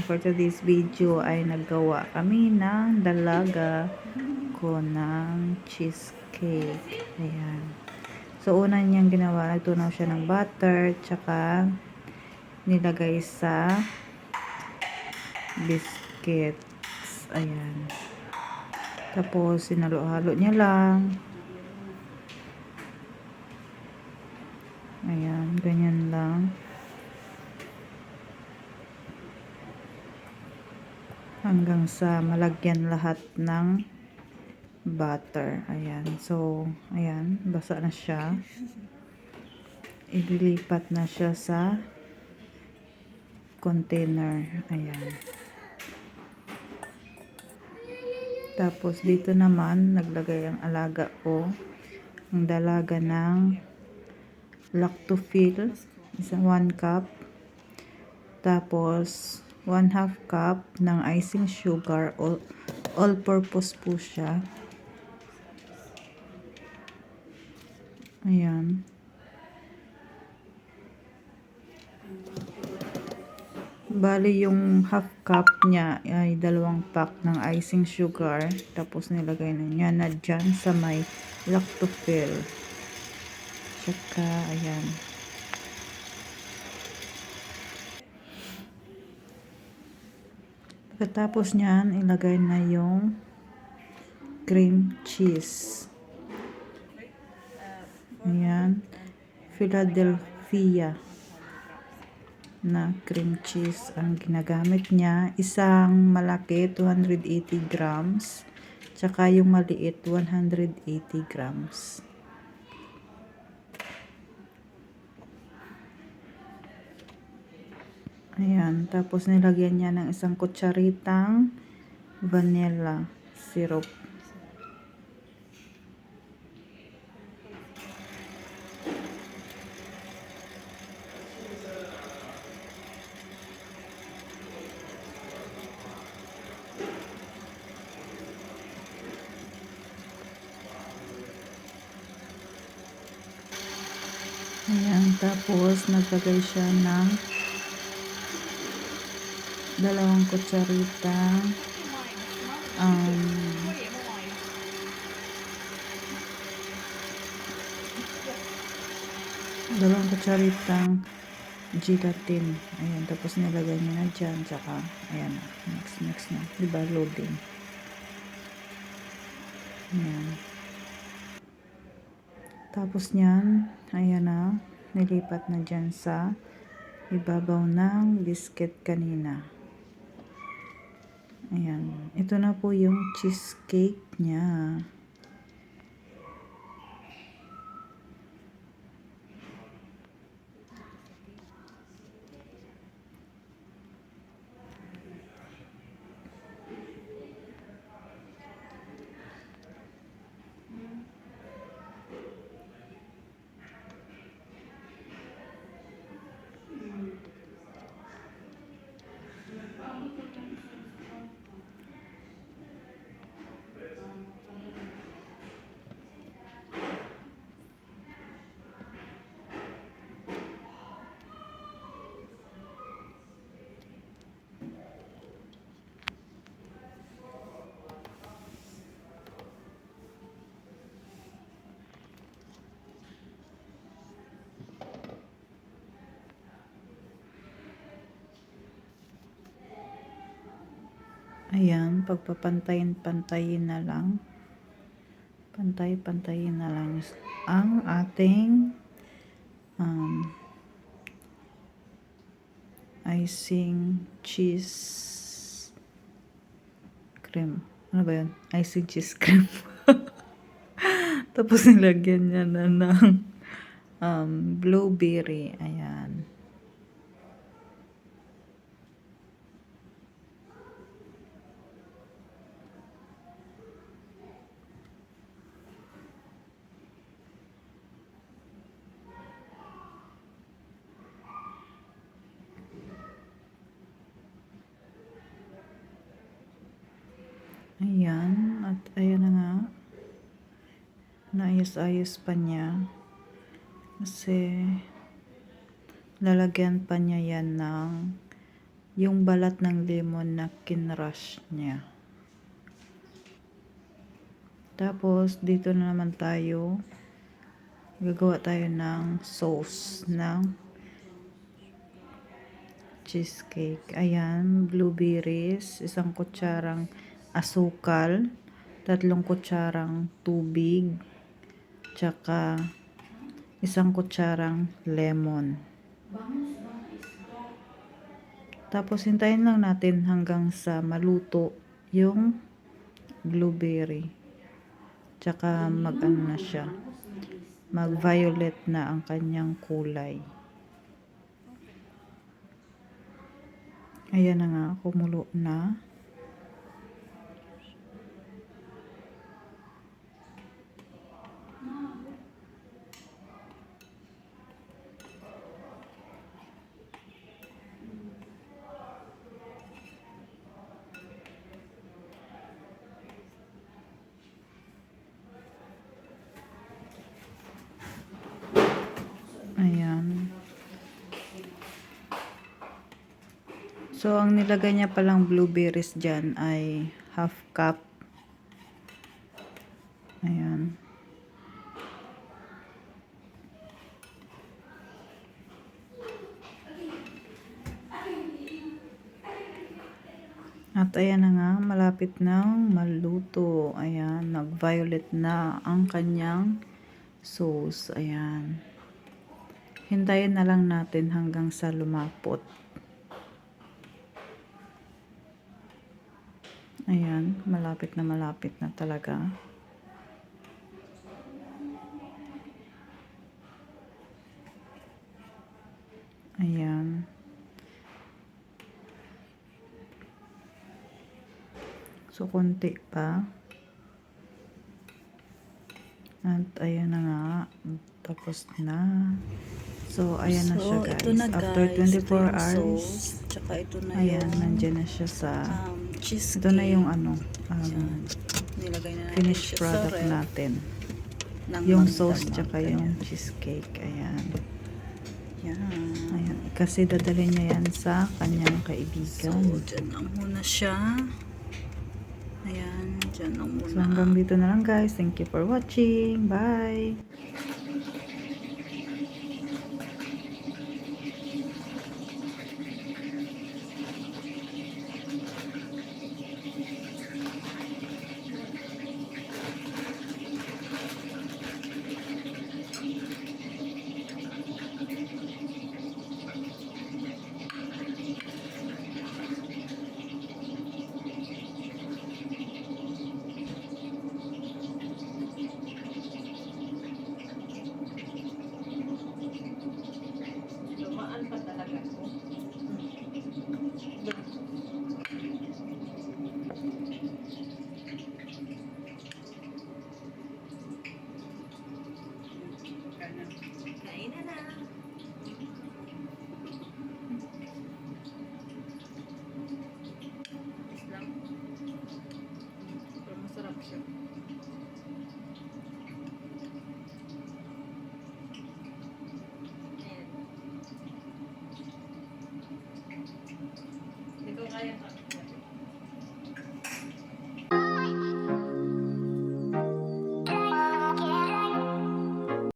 for today's video ay naggawa kami ng dalaga ko ng cheesecake. Ayan. So, una niyang ginawa, nagtunaw siya ng butter, tsaka nilagay sa biscuits. Ayan. Tapos, sinalo-halo niya lang. Ayan, ganyan lang. Hanggang sa malagyan lahat ng butter. Ayan. So, ayan. Basa na siya. Ililipat na siya sa container. Ayan. Tapos, dito naman, naglagay ang alaga ko. Ang dalaga ng lactofil. Isang 1 cup. Tapos, 1/2 cup ng icing sugar. All-purpose po siya. Ayan. Bali, yung 1/2 cup niya ay 2 pack ng icing sugar. Tapos, nilagay na niya na dyan sa may lactofil. Tsaka, ayan. Pagkatapos niyan, ilagay na yung cream cheese. Ayan. Philadelphia na cream cheese ang ginagamit niya. Isang malaki, 280 grams. Tsaka yung maliit, 180 grams. Ayan. Tapos nilagyan niya ng isang kutsaritang vanilla syrup. Ayan. Tapos naglagay siya ng 2 kutsaritang 2 kutsaritang gelatin. Ayan. Tapos nilagay niya na dyan. Tsaka, ayan. Mix na. Diba? Loading. Ayan. Tapos niyan, ayan na. Nilipat na dyan sa ibabaw ng biscuit kanina. Ayan. Ito na po yung cheesecake niya. Ayan, pagpapantayin-pantayin na lang. Pantay-pantayin na lang ang ating icing cheese cream. Ano ba yun? Icing cheese cream. Tapos nilagyan niya na ng blueberry. Ayan. Ayan. At ayan na nga. Naayos-ayos pa niya. Kasi lalagyan pa niya yan ng yung balat ng lemon na kinrush niya. Tapos, dito na naman tayo. Gagawa tayo ng sauce ng cheesecake. Ayan, blueberries, 1 kutsarang asukal, 3 kutsarang tubig, tsaka 1 kutsarang lemon. Tapos, hintayin lang natin hanggang sa maluto yung blueberry. Tsaka mag-ano na siya. Mag-violet na ang kanyang kulay. Ayan na nga, kumulo na. Ayan. So, ang nilagay niya palang blueberries dyan ay 1/2 cup. Ayan. At ayan na nga, malapit nang maluto. Ayan, nag-violet na ang kanyang sauce. Ayan. Hintayin na lang natin hanggang sa lumapot. Ayan, malapit na talaga. Ayan. So, konti pa. At ayan na nga. Tapos na. So, ayan na siya, guys. Ito na, After guys. 24 ito hours. sauce, tsaka ito na Ayan, yung nandyan na siya sa... cheesecake. Ito na yung ano. Nilagay na natin Finished siya product sa ref natin. ng Yung sauce magdamag. tsaka yung cheesecake. Ayan. Yan. Ayan. Kasi dadalhin niya yan sa kanyang kaibigan. So, dyan lang muna siya. Ayan, dyan lang muna. So, hanggang dito na lang, guys. Thank you for watching. Bye! Kain na na. Islam. Pero masarap siya. Ayan. Hindi ko kaya